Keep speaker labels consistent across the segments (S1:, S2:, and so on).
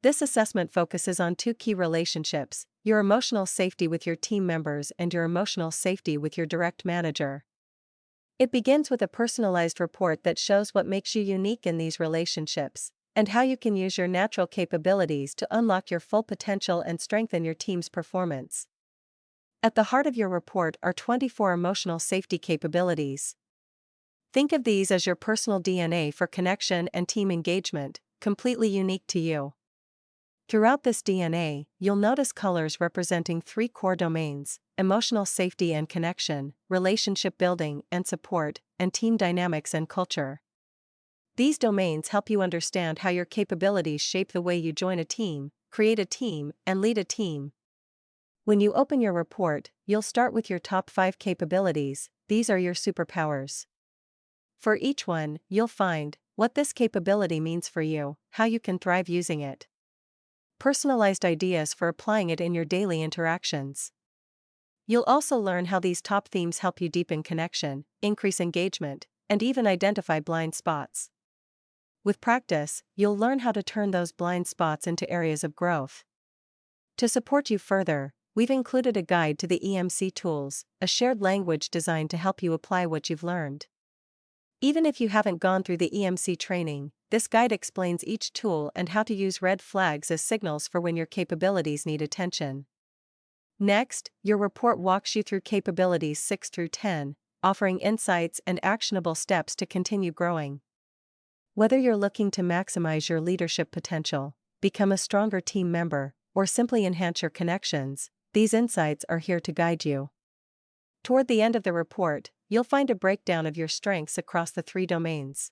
S1: This assessment focuses on two key relationships: your emotional safety with your team members and your emotional safety with your direct manager. It begins with a personalized report that shows what makes you unique in these relationships, and how you can use your natural capabilities to unlock your full potential and strengthen your team's performance. At the heart of your report are 24 emotional safety capabilities. Think of these as your personal DNA for connection and team engagement, completely unique to you. Throughout this DNA, you'll notice colors representing three core domains: emotional safety and connection, relationship building and support, and team dynamics and culture. These domains help you understand how your capabilities shape the way you join a team, create a team, and lead a team. When you open your report, you'll start with your top 5 capabilities. These are your superpowers. For each one, you'll find what this capability means for you, how you can thrive using it, personalized ideas for applying it in your daily interactions. You'll also learn how these top themes help you deepen connection, increase engagement, and even identify blind spots. With practice, you'll learn how to turn those blind spots into areas of growth. To support you further, we've included a guide to the EmC tools, a shared language designed to help you apply what you've learned. Even if you haven't gone through the EmC training, this guide explains each tool and how to use red flags as signals for when your capabilities need attention. Next, your report walks you through capabilities 6 through 10, offering insights and actionable steps to continue growing. Whether you're looking to maximize your leadership potential, become a stronger team member, or simply enhance your connections, these insights are here to guide you. Toward the end of the report, you'll find a breakdown of your strengths across the 3 domains.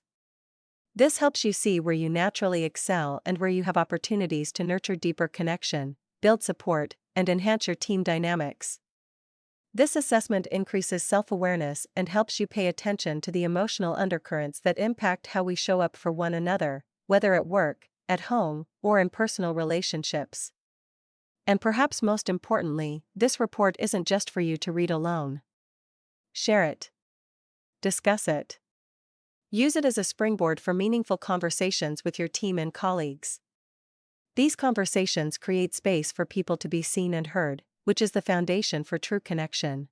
S1: This helps you see where you naturally excel and where you have opportunities to nurture deeper connection, build support, and enhance your team dynamics. This assessment increases self-awareness and helps you pay attention to the emotional undercurrents that impact how we show up for one another, whether at work, at home, or in personal relationships. And perhaps most importantly, this report isn't just for you to read alone. Share it. Discuss it. Use it as a springboard for meaningful conversations with your team and colleagues. These conversations create space for people to be seen and heard, which is the foundation for true connection.